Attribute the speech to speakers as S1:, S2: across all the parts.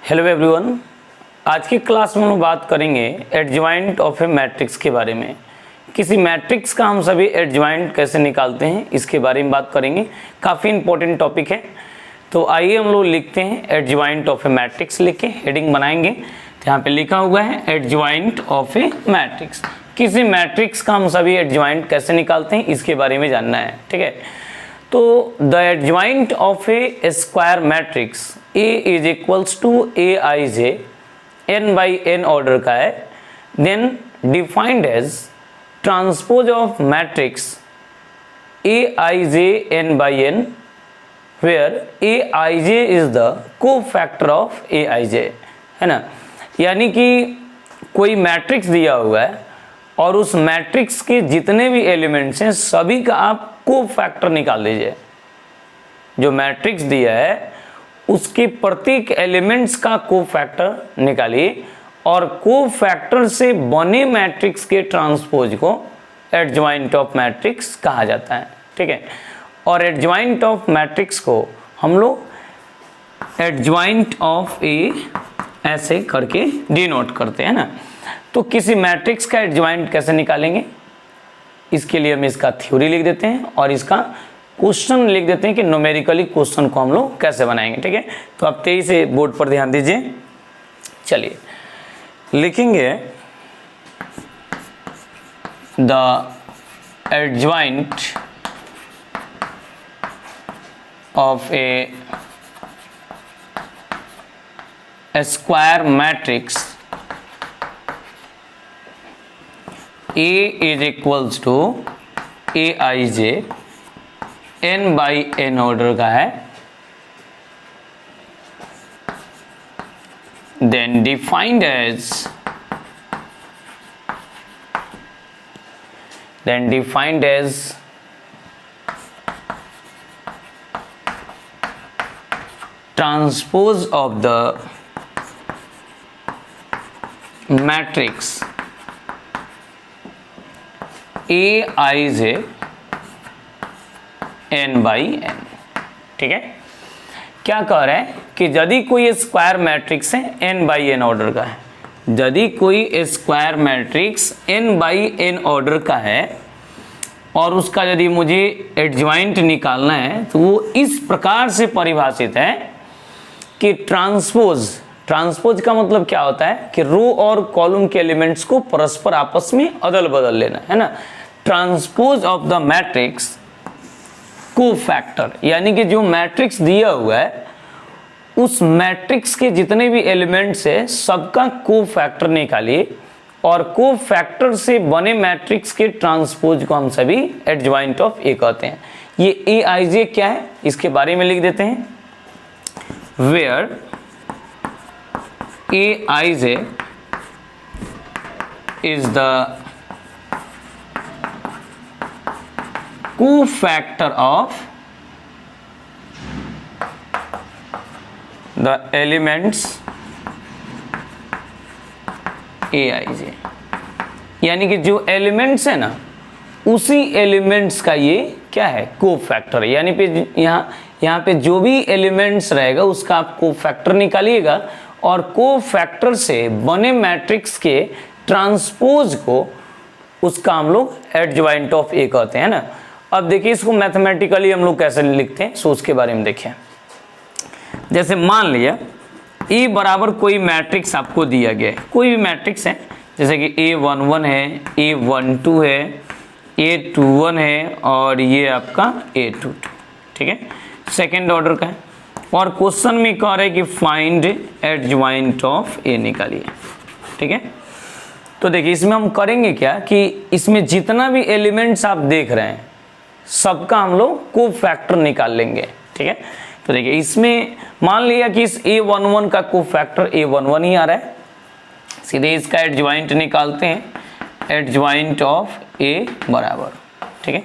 S1: Hello everyone, आज की class में हम बात करेंगे एडजॉइंट ऑफ ए मैट्रिक्स के बारे में। किसी मैट्रिक्स का हम सभी एडजॉइंट कैसे निकालते हैं इसके बारे में बात करेंगे। काफ़ी इंपॉर्टेंट टॉपिक है। तो आइए हम लोग लिखते हैं एडजॉइंट ऑफ ए मैट्रिक्स, लिख के हेडिंग बनाएंगे। तो यहाँ पे लिखा हुआ है एडजॉइंट ऑफ ए मैट्रिक्स। किसी मैट्रिक्स का हम सभी एडजॉइंट कैसे निकालते हैं इसके बारे में जानना है, ठीक है। तो the adjoint of a square matrix A is equals to Aij n by n order का है, then defined as transpose of matrix Aij n by n where Aij is the cofactor of Aij, है ना। यानी कि कोई matrix दिया हुआ है और उस मैट्रिक्स के जितने भी एलिमेंट्स हैं सभी का आप कोफैक्टर निकाल लीजिए। जो मैट्रिक्स दिया है उसके प्रत्येक एलिमेंट्स का कोफैक्टर निकालिए और कोफैक्टर से बने मैट्रिक्स के ट्रांसपोज को एडजॉइंट ऑफ मैट्रिक्स कहा जाता है, ठीक है। और एडजॉइंट ऑफ मैट्रिक्स को हम लोग एडजॉइंट ऑफ ए ऐसे करके डिनोट करते हैं ना। तो किसी मैट्रिक्स का एडजॉइंट कैसे निकालेंगे इसके लिए हम इसका थ्योरी लिख देते हैं और इसका क्वेश्चन लिख देते हैं कि न्यूमेरिकली क्वेश्चन को हम लोग कैसे बनाएंगे, ठीक है। तो आप तेजी से बोर्ड पर ध्यान दीजिए। चलिए लिखेंगे the adjoint of a square matrix A is equals to Aij n by n order का है, then defined as transpose of the matrix Aij n by n, ठीक है। क्या कह रहा है कि यदि कोई स्क्वायर मैट्रिक्स है n बाई n ऑर्डर का है, यदि कोई square matrix n by n order का है और उसका यदि मुझे एडजॉइंट निकालना है तो वो इस प्रकार से परिभाषित है कि ट्रांसपोज का मतलब क्या होता है कि रो और कॉलम के एलिमेंट्स को परस्पर आपस में अदल बदल लेना, है ना। Transpose of the matrix cofactor, यानी कि जो मैट्रिक्स दिया हुआ है उस मैट्रिक्स के जितने भी एलिमेंट्स है सबका कोफैक्टर निकालिए और कोफैक्टर से बने मैट्रिक्स के ट्रांसपोज को हम सभी एडजॉइंट ऑफ ए कहते हैं। ये Aij क्या है इसके बारे में लिख देते हैं, where Aij is the cofactor of the elements Aij, यानी कि जो एलिमेंट्स है ना उसी एलिमेंट्स का ये क्या है कोफैक्टर है। यानी पे यहाँ पे जो भी एलिमेंट्स रहेगा उसका आप कोफैक्टर निकालिएगा और कोफैक्टर से बने मैट्रिक्स के ट्रांसपोज को उसका हम लोग एडजॉइंट ऑफ ए कहते हैं ना। अब देखिए इसको मैथमेटिकली हम लोग कैसे लिखते हैं सो उसके बारे में देखिए। जैसे मान लिया ए बराबर कोई मैट्रिक्स आपको दिया गया है, कोई भी मैट्रिक्स है, जैसे कि A11 है, A12 है, A21 है और ये आपका A22, ठीक है, सेकेंड ऑर्डर का है। और क्वेश्चन में कह रहे हैं कि फाइंड एडजॉइंट ऑफ ए निकालिए, ठीक है। तो देखिए इसमें हम करेंगे क्या कि इसमें जितना भी एलिमेंट्स आप देख रहे हैं सबका हम लोग कोफैक्टर निकाल लेंगे, ठीक है। तो देखिए इसमें मान लिया कि इस A11 का कोफैक्टर A11 ही आ रहा है, सीधे इसका एडजॉइंट निकालते हैं, एडजॉइंट ऑफ ए बराबर, ठीक है।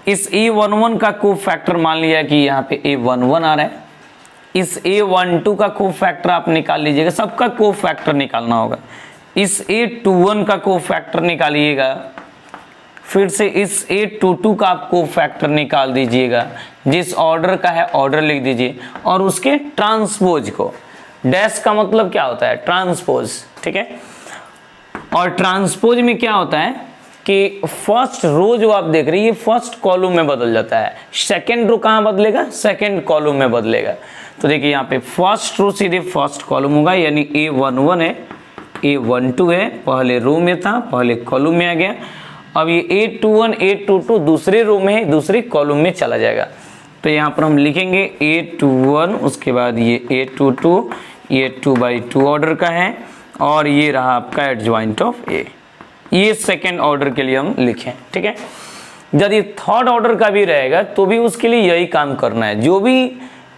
S1: इस A11 का कोफैक्टर मान लिया कि यहाँ पे A11 आ रहा है, इस A12 का कोफैक्टर आप निकाल लीजिएगा, सबका कोफैक्टर निकालना होगा। इस A21 का कोफैक्टर निकालिएगा, फिर से इस A22 का आप कोफैक्टर निकाल दीजिएगा, जिस ऑर्डर का है ऑर्डर लिख दीजिए और उसके ट्रांसपोज को डैश का मतलब क्या होता है, ट्रांसपोज, ठीक है। और ट्रांसपोज में क्या होता है कि फर्स्ट रो जो आप देख रहे हैं ये फर्स्ट कॉलम में बदल जाता है, सेकंड रो कहाँ बदलेगा, सेकंड कॉलम में बदलेगा। तो देखिए यहाँ पे फर्स्ट रो सीधे फर्स्ट कॉलम होगा, यानी A11 है, A12 है, पहले रो में था, पहले कॉलम में आ गया। अब ये A21 A22 दूसरे रो में है, दूसरे कॉलम में चला जाएगा। तो यहाँ पर हम लिखेंगे A21, उसके बाद ये A22, ये 2/2 ऑर्डर का है, और ये रहा आपका एडजॉइंट ऑफ A। ये सेकेंड ऑर्डर के लिए हम लिखें, ठीक है। यदि थर्ड ऑर्डर का भी रहेगा तो भी उसके लिए यही काम करना है, जो भी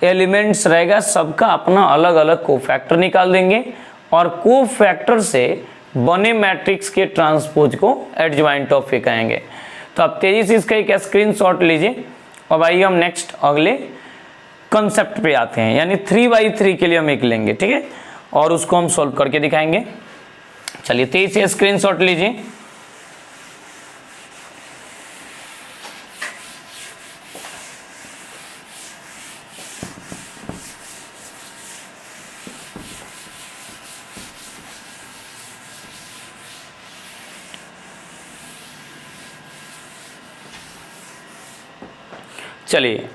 S1: एलिमेंट्स रहेगा सबका अपना अलग अलग कोफैक्टर निकाल देंगे और कोफैक्टर से बने मैट्रिक्स के ट्रांसपोज को एडजॉइंट ऑफ ए कहेंगे। तो आप तेजी से इसका एक स्क्रीनशॉट लीजिए। अब आइए हम नेक्स्ट अगले कंसेप्ट पे आते हैं, यानी 3/3 के लिए हम एक लेंगे, ठीक है, और उसको हम सॉल्व करके दिखाएंगे। चलिए तेजी से स्क्रीनशॉट लीजिए। चलिए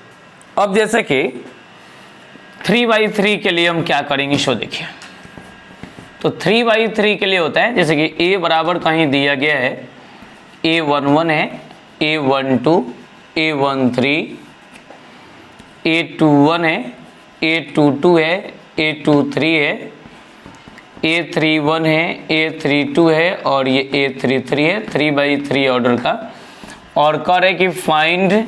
S1: अब जैसे कि 3/3 के लिए हम क्या करेंगे सो देखिए। तो 3/3 के लिए होता है जैसे कि A बराबर कहीं दिया गया है, A11 है, A12, A13, A21 है, A22 है, A23 है, A31 है, A32 है, और ये A33 है, 3/3 ऑर्डर का। और कह रहे कि फाइंड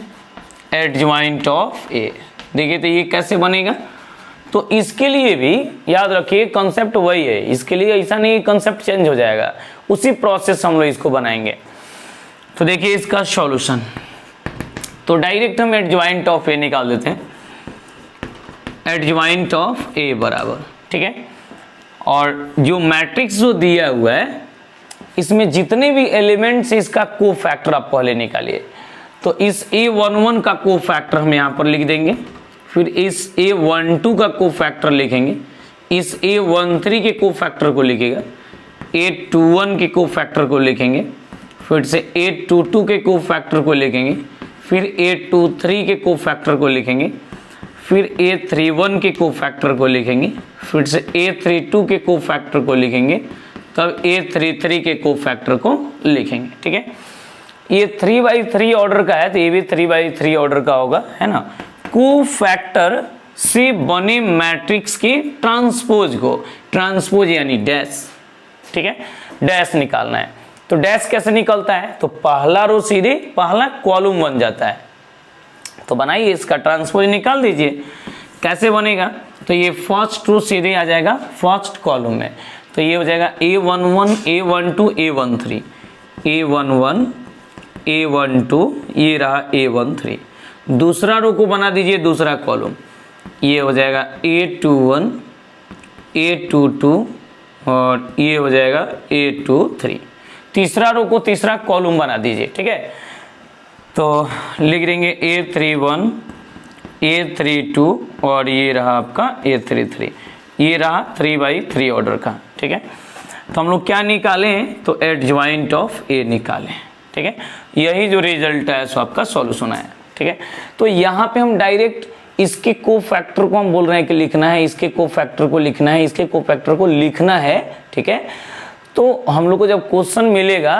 S1: एडजॉइंट ऑफ ए। देखिए तो ये कैसे बनेगा, तो इसके लिए भी याद रखिए कंसेप्ट वही है, इसके लिए ऐसा नहीं कंसेप्ट चेंज हो जाएगा, उसी प्रोसेस हम लोग इसको बनाएंगे। तो देखिए इसका सॉल्यूशन, तो डायरेक्ट हम एडजॉइंट ऑफ ए निकाल देते हैं। एडजॉइंट ऑफ ए बराबर, ठीक है, और जो मैट्रिक्स जो दिया हुआ है इसमें जितने भी एलिमेंट्स इसका कोफैक्टर आप पहले निकालिए। तो इस A11 का कोफैक्टर हम यहाँ पर लिख देंगे, फिर इस A12 का कोफैक्टर लिखेंगे, इस A13 के कोफैक्टर को लिखेगा, A21 के कोफैक्टर को लिखेंगे, फिर से A22 के कोफैक्टर को लिखेंगे, फिर A23 के कोफैक्टर को लिखेंगे, फिर A31 के कोफैक्टर को लिखेंगे, फिर से A32 के कोफैक्टर को लिखेंगे, तब A33 के कोफैक्टर को लिखेंगे, ठीक है। ये 3/3 ऑर्डर का है तो ये भी 3/3 ऑर्डर का होगा, है ना। कोफैक्टर से बने मैट्रिक्स के ट्रांसपोज को, ट्रांसपोज यानी डैश, ठीक है, डैश निकालना है। तो डैश कैसे निकलता है, तो पहला रो सीधे पहला कॉलम बन जाता है। तो बनाइए इसका ट्रांसपोज निकाल दीजिए। कैसे बनेगा, तो ये फर्स्ट रो सीधे आ जाएगा फर्स्ट कॉलम में, तो ये हो जाएगा A11 A12 A13, A11 A12, ये रहा A13। दूसरा रो को बना दीजिए दूसरा कॉलम, ये हो जाएगा A21 A22 और ये हो जाएगा A23। तीसरा रो को तीसरा कॉलम बना दीजिए, ठीक है। तो लिख देंगे A31 A32 और ये रहा आपका A33। ये रहा 3/3 ऑर्डर का, ठीक है। तो हम लोग क्या निकालें, तो एडजॉइंट ऑफ ए निकालें, ठीक है। यही जो रिजल्ट है सो आपका सॉल्यूशन है, ठीक है। तो यहाँ पे हम डायरेक्ट इसके कोफैक्टर को हम बोल रहे हैं कि लिखना है, इसके कोफैक्टर को लिखना है, इसके कोफैक्टर को लिखना है, ठीक है। तो हम लोग को जब क्वेश्चन मिलेगा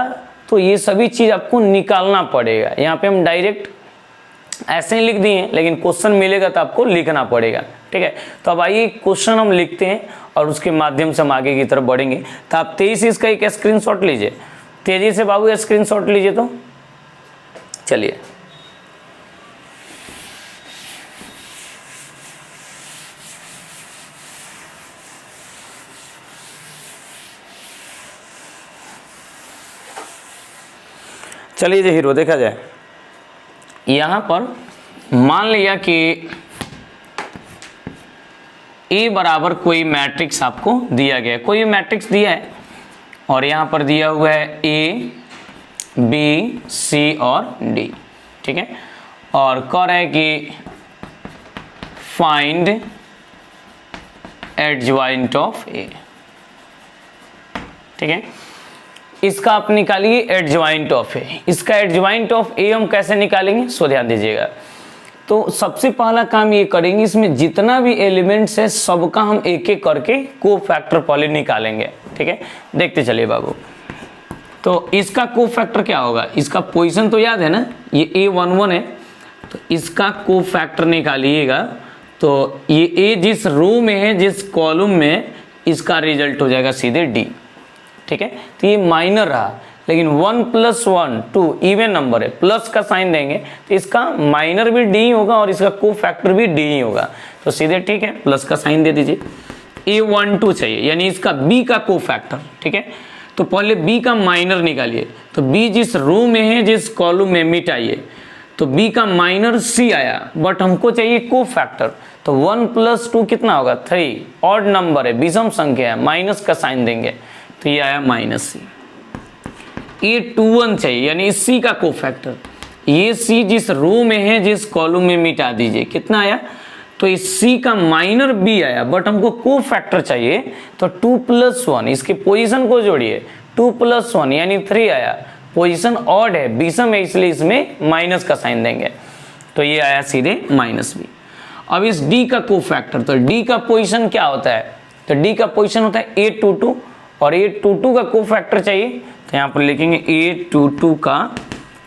S1: तो ये सभी चीज़ आपको निकालना पड़ेगा। यहाँ पे हम डायरेक्ट ऐसे ही लिख दिए, लेकिन क्वेश्चन मिलेगा तो आपको लिखना पड़ेगा, ठीक है। तो अब आइए क्वेश्चन हम लिखते हैं और उसके माध्यम से हम आगे की तरफ बढ़ेंगे। तो आप तेजी से इसका एक स्क्रीनशॉट लीजिए, तेजी से बाबू स्क्रीनशॉट लीजिए। तो चलिए चलिए जो हीरो देखा जाए, यहाँ पर मान लिया कि ए बराबर कोई मैट्रिक्स आपको दिया गया, कोई मैट्रिक्स दिया है और यहाँ पर दिया हुआ है ए बी सी और डी, ठीक है। और कह रहा है कि फाइंड एडजॉइंट ऑफ ए, ठीक है। इसका आप निकालिए एडजॉइंट ऑफ ए। इसका एडजॉइंट ऑफ ए हम कैसे निकालेंगे, सो ध्यान दीजिएगा। तो सबसे पहला काम ये करेंगे, इसमें जितना भी एलिमेंट्स है सबका हम एक एक करके कोफैक्टर पहले निकालेंगे, ठीक है। देखते चलिए बाबू। तो इसका कोफैक्टर क्या होगा, इसका पोजीशन तो याद है ना, ये A11 है, तो इसका कोफैक्टर निकालिएगा। तो ये ए जिस रो में है, जिस कॉलम में, इसका रिजल्ट हो जाएगा सीधे डी, ठीक है। तो ये माइनर रहा, लेकिन 1 + 1 2 इवन नंबर है, प्लस का साइन देंगे तो इसका माइनर भी डी होगा और इसका कोफैक्टर भी डी ही होगा, तो सीधे ठीक है प्लस का साइन दे दीजिए। A12 चाहिए, यानी इसका बी का कोफैक्टर, ठीक है। तो पहले बी का माइनर निकालिए। तो बी जिस रो में है, जिस कॉलम में, मिटाइए। तो बी का माइनर सी आया, बट हमको चाहिए कोफैक्टर। तो 1 + 2 कितना होगा, 3, ऑड नंबर है, विषम संख्या है, माइनस का साइन देंगे तो ये आया -c। A21 चाहिए, यानी इस सी का कोफैक्टर। ये सी जिस रो में है, जिस कॉलम में, मिटा दीजिए। कितना आया, तो इस सी का माइनर बी आया, बट हमको कोफैक्टर चाहिए। तो 2 + 1, इसके पोजीशन को जोड़िए, 2 + 1 यानी 3 आया। पोजीशन ऑड है, विषम है, इसलिए इसमें माइनस का साइन देंगे, तो ये आया सीधे -b। अब इस d का कोफैक्टर, तो d का पोजीशन क्या होता है, तो d का पोजीशन होता है A22, और A22 का कोफैक्टर चाहिए, तो यहाँ पर लिखेंगे A22 का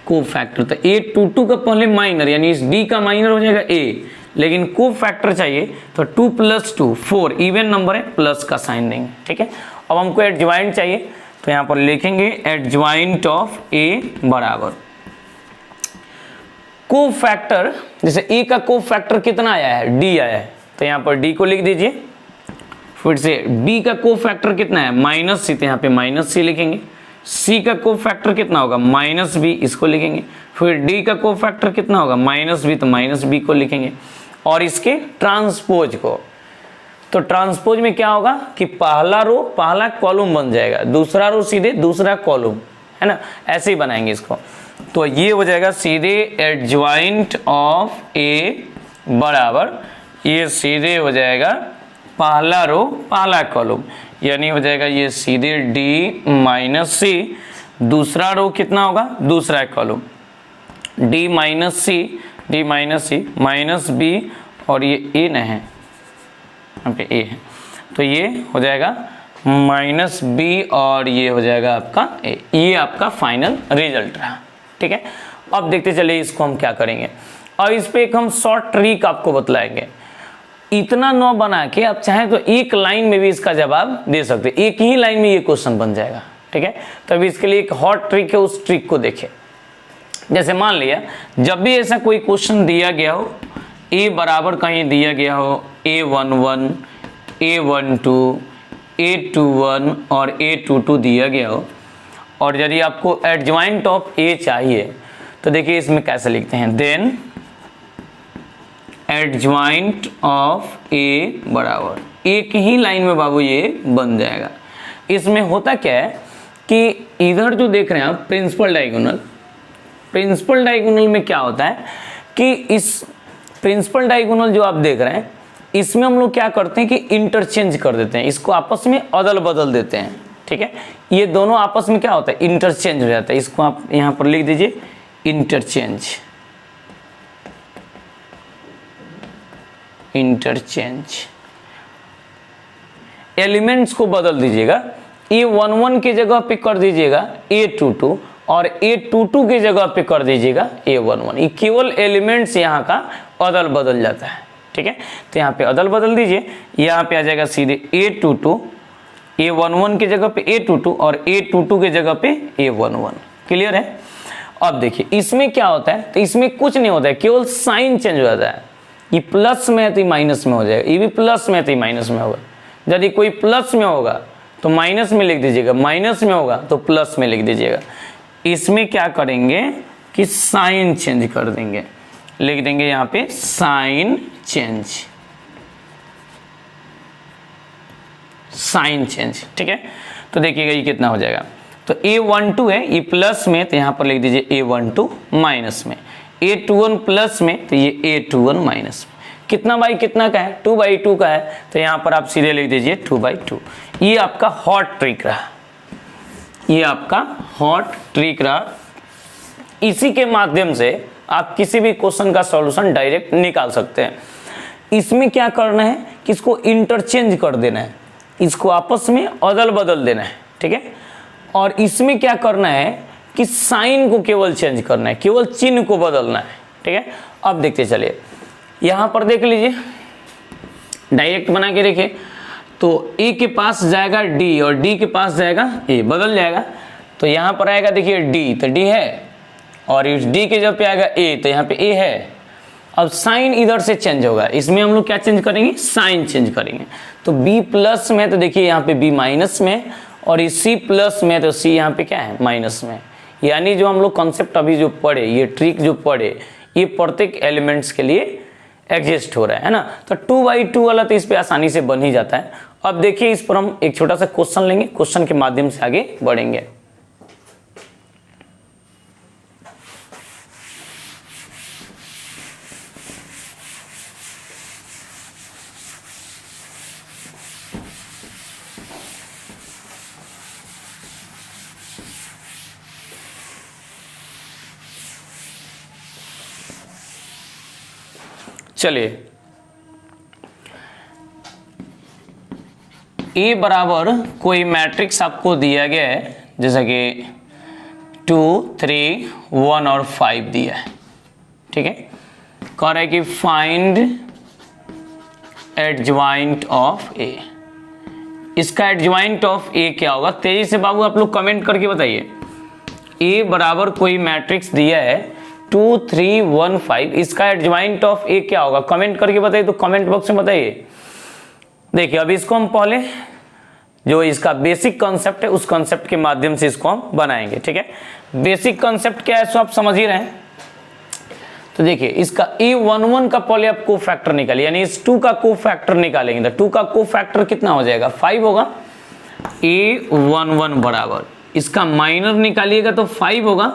S1: कोफैक्टर। तो A22 का पहले माइनर, यानी इस d का माइनर हो जाएगा a, लेकिन कोफैक्टर चाहिए, तो 2 + 2 4 इवन नंबर है, प्लस का साइन देंगे, ठीक है। अब हमको एडजॉइंट चाहिए, तो यहाँ पर लिखेंगे एडजॉइंट ऑफ a बराबर कोफैक्टर। जैसे a का कोफैक्टर कितना आया है, d आया है, तो यहाँ पर d को लिख दीजिए। फिर से b का कोफैक्टर कितना है, -c, तो यहाँ पे -c लिखेंगे। c का कोफैक्टर कितना होगा, -b, इसको लिखेंगे। फिर d का कोफैक्टर कितना होगा, -b, तो -b को लिखेंगे। और इसके ट्रांसपोज को, तो ट्रांसपोज में क्या होगा कि पहला रो पहला कॉलम बन जाएगा, दूसरा रो सीधे दूसरा कॉलम, है ना, ऐसे ही बनाएंगे इसको। तो ये हो जाएगा सीधे एडजॉइंट ऑफ a बराबर, ये सीधे हो जाएगा पहला रो पहला कॉलम, यानी हो जाएगा ये सीधे d - c, दूसरा रो कितना होगा, दूसरा कॉलम, d - c -b, और ये a न है, यहाँ पे a है, तो ये हो जाएगा -b, और ये हो जाएगा आपका a। ये आपका फाइनल रिजल्ट रहा, ठीक है। अब देखते चलिए इसको हम क्या करेंगे। और इस पे एक हम शॉर्ट ट्रिक आपको बतलाएंगे। इतना 9 बना के आप चाहें तो एक लाइन में भी इसका जवाब दे सकते, एक ही लाइन में ये क्वेश्चन बन जाएगा, ठीक है। तो अभी इसके लिए एक हॉट ट्रिक है, उस ट्रिक को देखें। जैसे मान लिया जब भी ऐसा कोई क्वेश्चन दिया गया हो, a बराबर कहीं दिया गया हो A11, A12, A21 और A22 दिया गया हो, और यदि आपको एडजॉइंट ऑफ a चाहिए, तो देखिए इसमें कैसे लिखते हैं, देन एडजॉइंट ऑफ a बराबर, एक ही लाइन में बाबू ये बन जाएगा। इसमें होता क्या है कि इधर जो देख रहे हैं आप प्रिंसिपल डायगोनल, प्रिंसिपल डायगोनल में क्या होता है कि इस प्रिंसिपल डायगोनल जो आप देख रहे हैं, इसमें हम लोग क्या करते हैं कि इंटरचेंज कर देते हैं, इसको आपस में अदल बदल देते हैं, ठीक है। ये दोनों आपस में क्या होता है, इंटरचेंज हो जाता है। इसको आप यहाँ पर लिख दीजिए इंटरचेंज, इंटरचेंज। एलिमेंट्स को बदल दीजिएगा, A11 की जगह पे कर दीजिएगा A22, और A22 की जगह पे कर दीजिएगा A11। ये केवल एलिमेंट्स यहाँ का अदल बदल जाता है, ठीक है। तो यहाँ पे अदल बदल दीजिए, यहाँ पे आ जाएगा सीधे A22, A11 की जगह पे A22 और A22 की जगह पे A11। क्लियर है। अब देखिए इसमें क्या होता है, तो इसमें कुछ नहीं होता है, केवल साइन चेंज हो जाता है। ये प्लस में है तो माइनस में हो जाएगा, ये भी प्लस में है तो माइनस में होगा। यदि कोई प्लस में होगा तो माइनस में लिख दीजिएगा, माइनस में होगा तो प्लस में लिख दीजिएगा। इसमें क्या करेंगे कि साइन चेंज कर देंगे, लिख देंगे यहाँ पे साइन चेंज, साइन चेंज, ठीक है। तो देखिएगा ये कितना हो जाएगा, तो A12 है ये प्लस में, तो यहाँ पर लिख दीजिए A12 माइनस में, A21 प्लस में, तो ये A21 माइनस में। कितना बाई कितना का है, 2/2 का है, तो यहाँ पर आप सीधे लिख दीजिए 2/2। ये आपका हॉट ट्रिक रहा, ये आपका हॉट ट्रिक रहा। इसी के माध्यम से आप किसी भी क्वेश्चन का सॉल्यूशन डायरेक्ट निकाल सकते हैं। इसमें क्या करना है कि इसको इंटरचेंज कर देना है, इसको आपस में अदल बदल देना है, ठीक है। और इसमें क्या करना है कि साइन को केवल चेंज करना है, केवल चिन्ह को बदलना है, ठीक है। अब देखते चलिए, यहाँ पर देख लीजिए, डायरेक्ट बना के देखिए, तो ए के पास जाएगा डी और डी के पास जाएगा ए, बदल जाएगा। तो यहाँ पर आएगा देखिए डी, तो डी है, और इस डी के जब पे आएगा ए, तो यहाँ पे ए है। अब साइन इधर से चेंज होगा, इसमें हम लोग क्या चेंज करेंगे, साइन चेंज करेंगे। तो बी प्लस में तो देखिए यहाँ पे बी माइनस में, और इस सी प्लस में तो सी यहाँ पे क्या है, माइनस में। यानी जो हम लोग कॉन्सेप्ट अभी जो पढ़े, ये ट्रिक जो पढ़े, ये प्रत्येक एलिमेंट्स के लिए एग्जिस्ट हो रहा है ना। तो 2/2 वाला तो इस पे आसानी से बन ही जाता है। अब देखिए, इस पर हम एक छोटा सा क्वेश्चन लेंगे, क्वेश्चन के माध्यम से आगे बढ़ेंगे। चलिए, ए बराबर कोई मैट्रिक्स आपको दिया गया है, जैसा कि 2, 3, 1 और 5 दिया है, ठीक है। कह रहा है कि फाइंड एडजॉइंट ऑफ ए। इसका एडजॉइंट ऑफ ए क्या होगा, तेजी से बाबू आप लोग कमेंट करके बताइए। ए बराबर कोई मैट्रिक्स दिया है 2, 3, 1, 5, इसका एडजॉइंट ऑफ ए क्या होगा, कमेंट करके बताइए, तो कमेंट बॉक्स में बताइए। देखिए, अभी इसको हम पहले जो इसका बेसिक कॉन्सेप्ट है, उस कॉन्सेप्ट के माध्यम से इसको हम बनाएंगे, ठीक है। बेसिक कॉन्सेप्ट क्या है, सो आप समझ ही रहे हैं। तो देखिए, इसका A11 का पहले आप कोफैक्टर निकालिए, यानी इस 2 का कोफैक्टर निकालेंगे, तो 2 का कोफैक्टर कितना हो जाएगा, 5 होगा। A11 बराबर इसका माइनर निकालिएगा तो 5 होगा,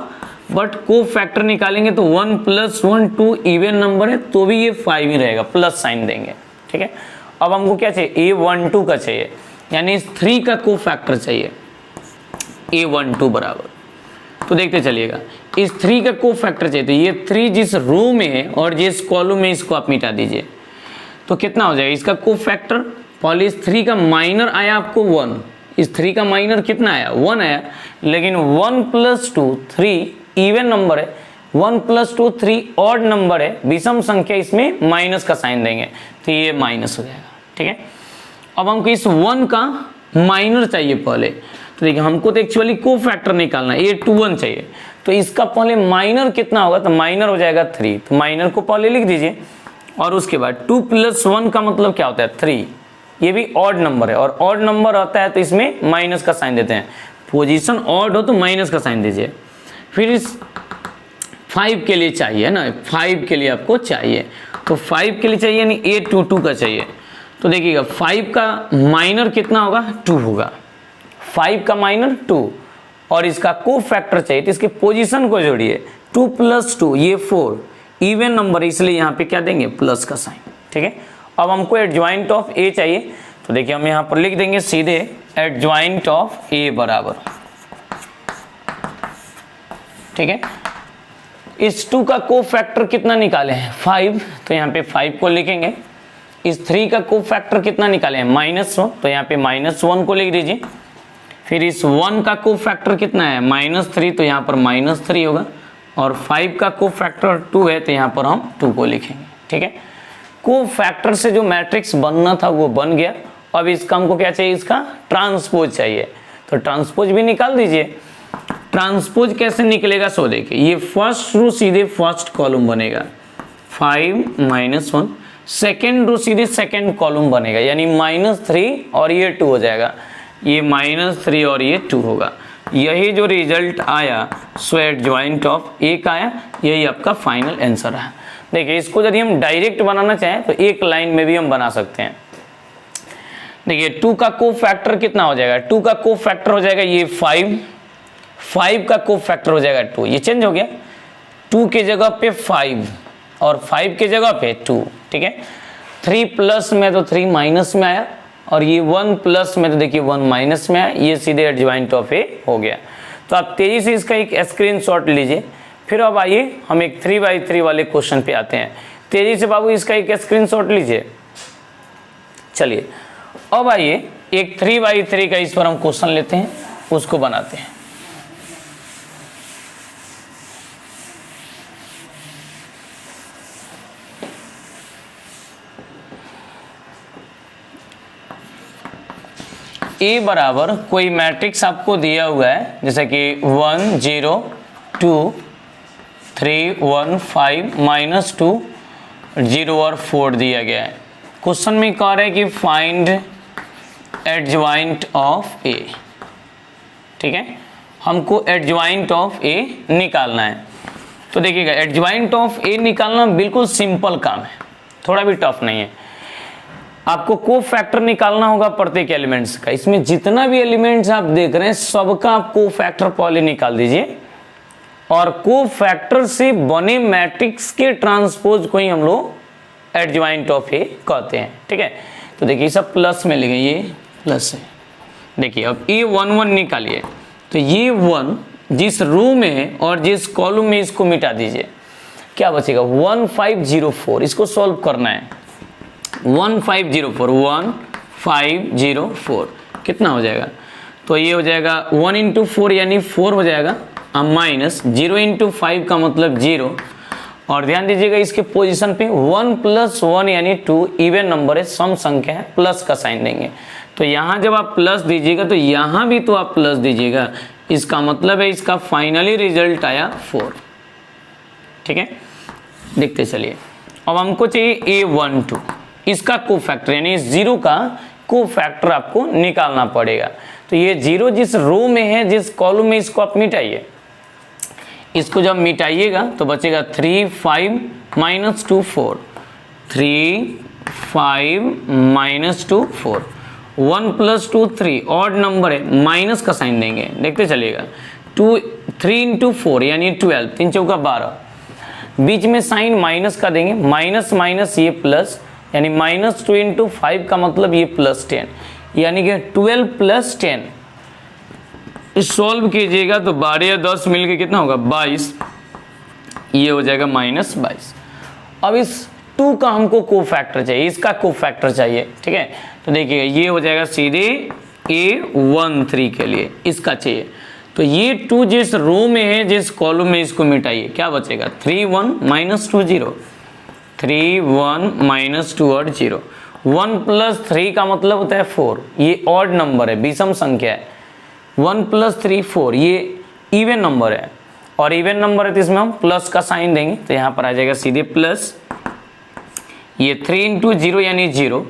S1: बट कोफैक्टर निकालेंगे तो 1 + 1 2 इवन नंबर है, तो भी ये 5 ही रहेगा, प्लस साइन देंगे, ठीक है। अब हमको क्या चाहिए, A12 का चाहिए, यानी इस 3 का कोफैक्टर चाहिए, A12 बराबर। तो देखते चलिएगा, इस 3 का कोफैक्टर चाहिए, तो ये 3 जिस रो में है और जिस कॉलम में, इसको आप मिटा दीजिए, तो कितना हो जाएगा इसका कोफैक्टर। पहले इस 3 का माइनर आया आपको 1, इस 3 का माइनर कितना आया, 1 आया, लेकिन 1 + 2 3 इवन नंबर है, 1 + 2 3 ऑड नंबर है, विषम संख्या, इसमें माइनस का साइन देंगे, तो ये माइनस हो जाएगा, ठीक है। अब हमको इस 1 का माइनर चाहिए पहले, तो देखिए हमको तो एक्चुअली कोफैक्टर निकालना है, A21 चाहिए, तो इसका पहले माइनर कितना होगा, तो माइनर हो जाएगा 3, तो माइनर को पहले लिख दीजिए, और उसके बाद 2 + 1 का मतलब क्या होता है, 3, ये भी ऑड नंबर है, और ऑड नंबर आता है तो इसमें माइनस का साइन देते हैं, पोजीशन ऑड हो तो माइनस का साइन दीजिए। फिर इस 5 के लिए चाहिए ना, 5 के लिए आपको चाहिए, तो 5 के लिए चाहिए, यानी A22 का चाहिए। तो देखिएगा 5 का माइनर कितना होगा, 2 होगा, 5 का माइनर 2, और इसका कोफैक्टर चाहिए, तो इसके पोजीशन को जोड़िए, 2 + 2 ये 4 इवन नंबर, इसलिए यहाँ पे क्या देंगे, प्लस का साइन, ठीक है। अब हमको एडजॉइंट ऑफ ए चाहिए, तो देखिए हम यहाँ पर लिख देंगे सीधे एडजॉइंट ऑफ ए बराबर, ठीक है। इस 2 का कोफैक्टर कितना निकाले हैं, 5, तो यहाँ पे 5 को लिखेंगे। इस 3 का कोफैक्टर कितना निकाले हैं, -1, तो यहाँ पे -1 को लिख दीजिए। फिर इस 1 का कोफैक्टर कितना है, -3, तो यहाँ पर -3 होगा, और 5 का कोफैक्टर 2 है, तो यहाँ पर हम 2 को लिखेंगे, ठीक है। कोफैक्टर से जो मैट्रिक्स बनना था वो बन गया। अब इसका हमको क्या चाहिए, इसका ट्रांसपोज चाहिए, तो ट्रांसपोज भी निकाल दीजिए। ट्रांसपोज कैसे निकलेगा, सो देखिए, ये फर्स्ट रो सीधे फर्स्ट कॉलम बनेगा, 5 - 1, सेकेंड रो सीधे सेकेंड कॉलम बनेगा, यानी -3 और ये 2 हो जाएगा, ये -3 और ये 2 होगा। यही जो रिजल्ट आया सो एडजॉइंट ऑफ ए का आया, यही आपका फाइनल आंसर है। देखिए, इसको यदि हम डायरेक्ट बनाना चाहें तो एक लाइन में भी हम बना सकते हैं। देखिए 2 का कोफैक्टर कितना हो जाएगा, 2 का कोफैक्टर हो जाएगा ये 5 का कोफैक्टर हो जाएगा 2, ये चेंज हो गया, 2 के जगह पे 5 और 5 के जगह पे 2, ठीक है। 3 प्लस में तो 3 माइनस में आया, और ये 1 प्लस में तो देखिए 1 माइनस में आया, ये सीधे एडजॉइंट ऑफ ए हो गया। तो आप तेजी से इसका एक स्क्रीनशॉट लीजिए। फिर अब आइए हम एक 3x3 वाले क्वेश्चन पे आते हैं। तेजी से बाबू इसका एक स्क्रीनशॉट लीजिए। चलिए अब आइए एक 3x3 का इस पर हम क्वेश्चन लेते हैं, उसको बनाते हैं। ए बराबर कोई मैट्रिक्स आपको दिया हुआ है, जैसे कि 1 0 2 3 1 5 -2 0 और 4 दिया गया है। क्वेश्चन में कह रहा है कि फाइंड एडजॉइंट ऑफ ए। ठीक है, हमको एडजॉइंट ऑफ ए निकालना है। तो देखिएगा एडजॉइंट ऑफ ए निकालना बिल्कुल सिंपल काम है, थोड़ा भी टफ नहीं है। आपको को फैक्टर निकालना होगा प्रत्येक एलिमेंट्स का। इसमें जितना भी एलिमेंट्स आप देख रहे हैं सबका आप को फैक्टर पहले निकाल दीजिए, और को फैक्टर से बने मैट्रिक्स के ट्रांसपोज को ही हम लोग एडजॉइंट ऑफ ए कहते हैं। ठीक है, तो देखिए सब प्लस में लिखे, ये प्लस है। देखिए अब ये 1 1 निकालिए, तो ये 1 जिस रो में है और जिस कॉलम में इसको मिटा दीजिए, क्या बचेगा 1504। इसको सॉल्व करना है। 1504 कितना हो जाएगा, तो ये हो जाएगा 1 × 4 यानी 4 हो जाएगा, माइनस 0 × 5 का मतलब 0। और ध्यान दीजिएगा इसके पोजीशन पे 1 + 1 यानी 2 इवन नंबर है, सम संख्या है, प्लस का साइन देंगे। तो यहाँ जब आप प्लस दीजिएगा तो यहाँ भी तो आप प्लस दीजिएगा, इसका मतलब है इसका फाइनली रिजल्ट आया 4। ठीक है, देखते चलिए। अब हमको चाहिए A12, इसका को फैक्टर यानी 0 का को फैक्टर आपको निकालना पड़ेगा। तो ये 0 जिस रो में है जिस कॉलम में, इसको आप मिटाइए। इसको जब मिटाइएगा तो बचेगा 3 5 -2 4 3 5 -2 4 1 + 2 3 ऑड नंबर है, माइनस का साइन देंगे, देखते चलिएगा। 3 × 4 यानी 12, 3 चौका 12, बीच में साइन माइनस का देंगे, माइनस माइनस ये प्लस, यानी -2 × 5 का मतलब ये +10, यानी कि 12 + 10। सॉल्व कीजिएगा तो 12 या 10 मिलके कितना होगा 22, ये हो जाएगा -22। अब इस 2 का हमको को फैक्टर चाहिए, इसका को फैक्टर चाहिए। ठीक है, तो देखिएगा ये हो जाएगा सीधे A13 के लिए इसका चाहिए। तो ये 2 जिस रो में है जिस कॉलम में, इसको मिटाइए, क्या बचेगा 3 1 -2 0 3 1 -2 और 0। 1 + 3 का मतलब होता है 4, ये ऑड नंबर है, विषम संख्या है। 1 + 3 4, ये इवन नंबर है, और इवन नंबर है तो इसमें हम प्लस का साइन देंगे, तो यहाँ पर आ जाएगा सीधे प्लस। ये 3 × 0 यानी 0,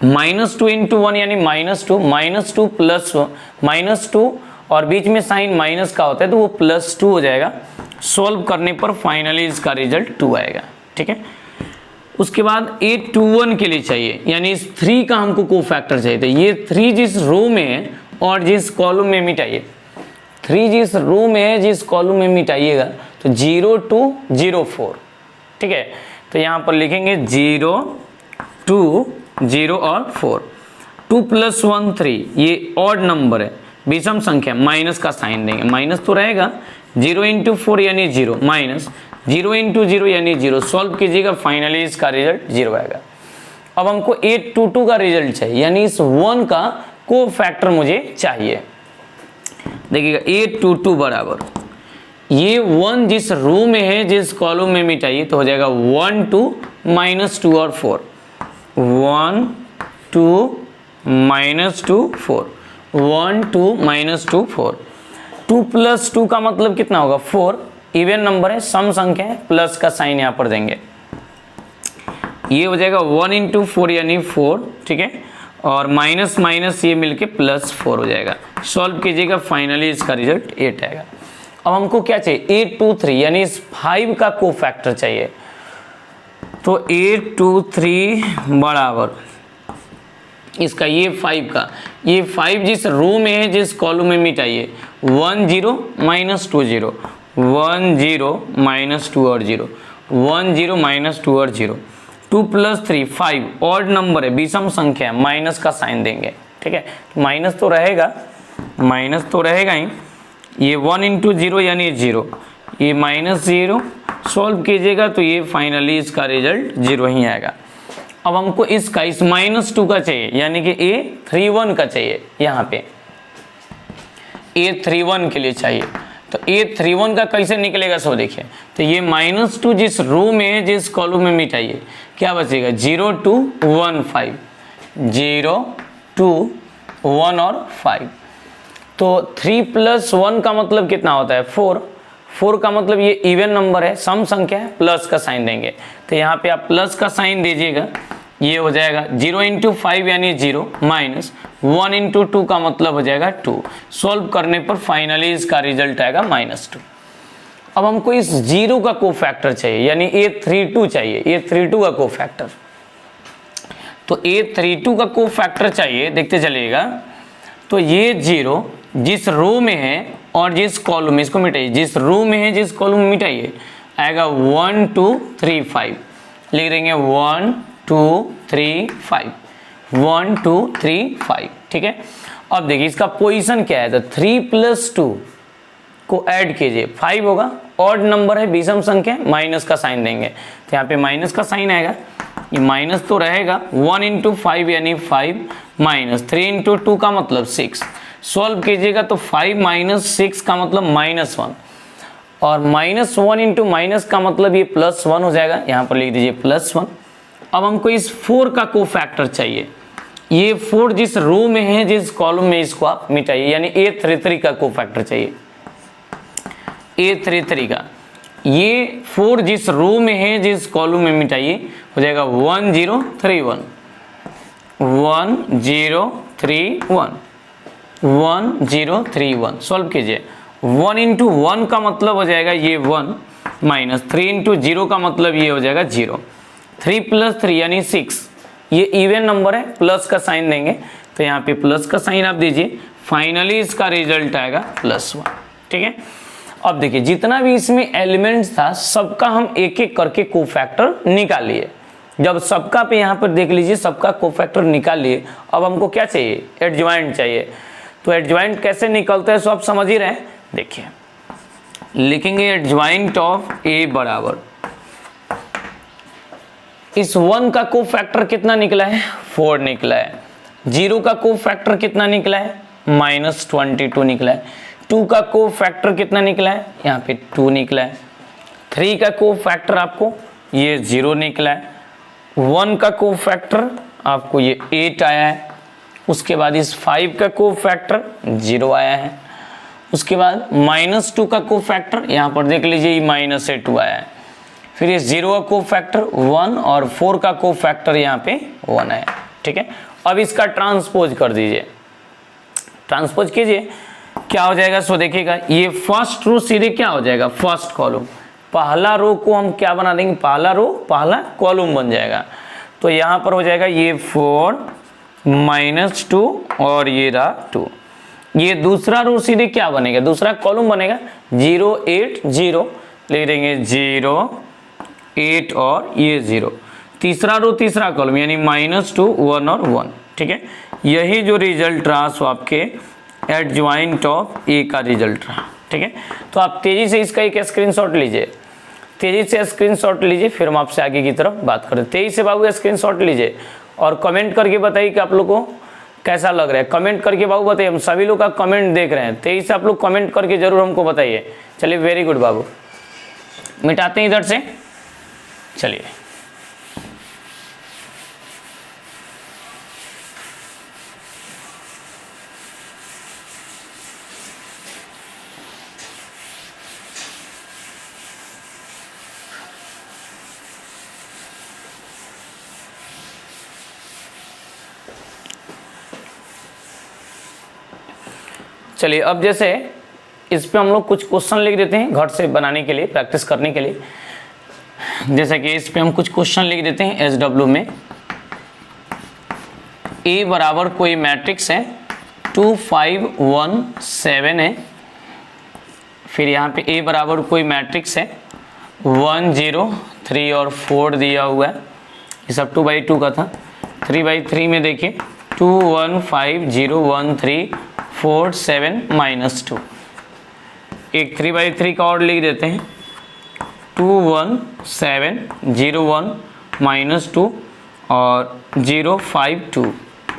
S1: -2 × 1 यानी -2, -2 + -2 और बीच में साइन माइनस का होता है तो वो +2 हो जाएगा। सॉल्व करने पर फाइनली इसका रिजल्ट 2 आएगा। ठीक है, उसके बाद A21 के लिए चाहिए, यानी इस 3 का हमको को फैक्टर चाहिए। तो ये 3 जिस रो में है और जिस कॉलम में मिटाइए, 3 जिस रो में है जिस कॉलम में मिटाइएगा तो 0 2 0 4। ठीक है, तो यहाँ पर लिखेंगे 0 2 0 और 4। 2 + 1 3, ये ऑड नंबर है, विषम संख्या, माइनस का साइन देंगे, माइनस तो रहेगा। 0 × 4 यानी 0, माइनस 0 × 0 यानी 0। सॉल्व कीजिएगा, फाइनली इसका रिजल्ट 0 आएगा। अब हमको A22 का रिजल्ट चाहिए, यानी इस 1 का को फैक्टर मुझे चाहिए। देखिएगा A22 बराबर ये 1 जिस रो में है जिस कॉलम में मिटाइए तो हो जाएगा 1 2 -2 और 4, 1 2 -2 4, 1 2 -2 4। 2 + 2 का मतलब कितना होगा 4, इवन नंबर है, सम संख्या है, प्लस का साइन यहाँ पर देंगे, ये हो जाएगा 1 × 4 यानी 4। ठीक है, और माइनस माइनस ये मिलके +4 हो जाएगा। सॉल्व कीजिएगा, फाइनली इसका रिजल्ट 8 आएगा। अब हमको क्या चाहिए A23, यानी इस 5 का को फैक्टर चाहिए। तो A23 बराबर इसका ये 5 का, ये 5 जिस रो में है जिस कॉलम में मिटाइए 1 0 -2 0, 1 0 -2 और 0, 1 0 -2 और 0। 2 + 3 5 ऑड नंबर है, विषम संख्या है, माइनस का साइन देंगे। ठीक है, माइनस तो रहेगा, माइनस तो रहेगा ही। ये 1 × 0 यानी 0, ये -0 सॉल्व कीजिएगा तो ये फाइनली इसका रिजल्ट 0 ही आएगा। अब हमको इसका इस -2 का चाहिए, यानी कि A31 का चाहिए। यहाँ पे A31 के लिए चाहिए, तो A31 का कैसे निकलेगा सो देखिए। तो ये -2 जिस रो में है, जिस कॉलम में मिटाइए, क्या बचेगा 0 2 1 5, 0 2 1 और 5। तो 3 + 1 का मतलब कितना होता है 4, 4 का मतलब ये इवन नंबर है, सम संख्या है, प्लस का साइन देंगे। तो यहाँ पे आप प्लस का साइन दीजिएगा, ये हो जाएगा 0 × 5 यानी 0 माइनस 1 × 2 का मतलब हो जाएगा 2। सॉल्व करने पर फाइनली इसका रिजल्ट आएगा -2। अब हमको इस 0 का कोफैक्टर चाहिए, यानी A32 चाहिए, A32 का कोफैक्टर। तो A32 का कोफैक्टर चाहिए, देखते चलिएगा। तो ये 0 जिस रो में है और जिस कॉलम में, इसको मिटाइए, जिस रो में है जिस कॉलम में मिटाइए, आएगा 1 2 3 5। लिख देंगे 1 2 3 5, 1 2 3 5। ठीक है, अब देखिए इसका पोजीशन क्या है। तो 3 + 2 को ऐड कीजिए, 5 होगा, ऑड नंबर है, विषम संख्या, माइनस का साइन देंगे। तो यहाँ पे माइनस का साइन आएगा, ये माइनस तो रहेगा। 1 × 5 यानी 5 माइनस 3 × 2 का मतलब 6। सॉल्व कीजिएगा तो 5 - 6 का मतलब -1, और -1 × माइनस का मतलब ये +1 हो जाएगा। यहाँ पर लिख दीजिए +1। अब हमको इस 4 का कोफैक्टर चाहिए। ये 4 जिस रो में है, जिस कॉलम में, इसको आप मिटाइए, यानी A33 का कोफैक्टर चाहिए। A33 का ये 4 जिस रो में है, जिस कॉलम में मिटाइए, हो जाएगा 1 0 3 1, 1 0 3 1, 1 0 3 1। सॉल्व कीजिए। 1 × 1 का मतलब हो जाएगा ये 1 माइनस 3 × 0 का मतलब ये हो जाएगा 0। 3 + 3 यानी 6, ये इवन नंबर है, प्लस का साइन देंगे। तो यहाँ पे प्लस का साइन आप दीजिए, फाइनली इसका रिजल्ट आएगा +1। ठीक है, अब देखिए जितना भी इसमें एलिमेंट्स था, सबका हम एक एक करके कोफैक्टर निकालिए। जब सबका पे यहाँ पर देख लीजिए, सबका कोफैक्टर निकाल लिए। अब हमको क्या चाहिए, एडजॉइंट चाहिए। तो एडजॉइंट कैसे निकलता है सो आप समझ ही रहे हैं। देखिए लिखेंगे एडजॉइंट ऑफ A बराबर, इस 1 का कोफैक्टर कितना निकला है 4 निकला है। 0 का कोफैक्टर कितना निकला है -22 निकला है। 2 का कोफैक्टर कितना निकला है, यहाँ पे 2 निकला है। 3 का कोफैक्टर आपको ये 0 निकला है। 1 का कोफैक्टर आपको ये 8 आया है। उसके बाद इस 5 का कोफैक्टर 0 आया है। उसके बाद -2 का कोफैक्टर यहाँ पर देख लीजिए, ये -2 आया है। फिर ये 0 का कोफैक्टर 1 और 4 का कोफैक्टर यहाँ पे 1 आया। ठीक है, अब इसका ट्रांसपोज कर दीजिए, ट्रांसपोज कीजिए, क्या हो जाएगा सो देखिएगा। ये फर्स्ट रो सीधे क्या हो जाएगा, फर्स्ट कॉलम। पहला रो को हम क्या बना देंगे, पहला रो पहला कॉलम बन जाएगा। तो यहाँ पर हो जाएगा ये 4 -2 और ये रहा 2। ये दूसरा रो सीधे क्या बनेगा, दूसरा कॉलम बनेगा 0 8 0, लिख देंगे 0 8 और ये 0। तीसरा रो तीसरा कॉलम यानी -2 1 और 1। ठीक है, यही जो रिजल्ट रहा सो आपके एडजॉइंट ऑफ A का रिजल्ट रहा। ठीक है, तो आप तेजी से इसका एक स्क्रीनशॉट लीजिए, तेजी से स्क्रीनशॉट लीजिए, फिर हम आपसे आगे की तरफ बात करें। तेजी से बाबू स्क्रीनशॉट लीजिए और कमेंट करके बताइए कि आप लोग को कैसा लग रहा है। कमेंट करके बाबू बताइए, हम सभी लोग का कमेंट देख रहे हैं। तेजी से आप लोग कमेंट करके जरूर हमको बताइए। चलिए वेरी गुड बाबू, मिटाते हैं इधर से। चलिए चलिए अब जैसे इस पे हम लोग कुछ क्वेश्चन लिख देते हैं घर से बनाने के लिए, प्रैक्टिस करने के लिए। जैसे कि इस पे हम कुछ क्वेश्चन लिख देते हैं SW में। A बराबर कोई मैट्रिक्स है 2 5 1 7 है। फिर यहाँ पे A बराबर कोई मैट्रिक्स है 1 0 3 और 4 दिया हुआ है। ये सब 2/2 का था। 3/3 में देखिए 2 1 5 0 1 3 4 7 -2। एक 3/3 का और लिख देते हैं 2 1 7 0 1 -2 और 0 5 2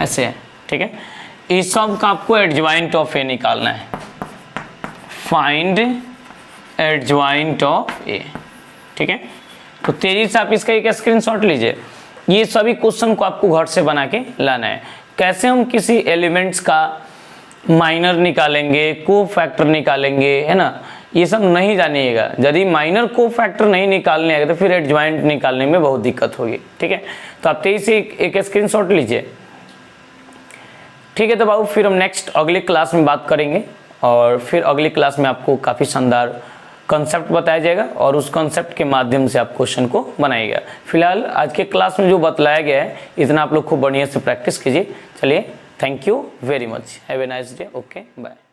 S1: ऐसे है, ठीक है। इस सब का आपको एडजॉइंट ऑफ ए निकालना है। फाइंड एडजॉइंट ऑफ ए, ठीक है। तो तेजी से आप इसका एक स्क्रीनशॉट लीजिए। ये सभी क्वेश्चन को आपको घर से बना के लाना है। कैसे हम किसी एलिमेंट्स का माइनर निकालेंगे, को फैक्टर निकालेंगे, है ना, ये सब नहीं जानिएगा। यदि माइनर को फैक्टर नहीं निकालने आएगा तो फिर एडजॉइंट निकालने में बहुत दिक्कत होगी, ठीक है। तो आप तेजी से एक स्क्रीनशॉट लीजिए, ठीक है। तो बाबू फिर हम नेक्स्ट अगली क्लास में बात करेंगे और फिर अगली क्लास में आपको काफ़ी शानदार कॉन्सेप्ट बताया जाएगा और उस कॉन्सेप्ट के माध्यम से आप क्वेश्चन को बनाइएगा। फिलहाल आज के क्लास में जो बतलाया गया है इतना आप लोग खूब बढ़िया से प्रैक्टिस कीजिए। चलिए, thank you very much, have a nice day, okay bye.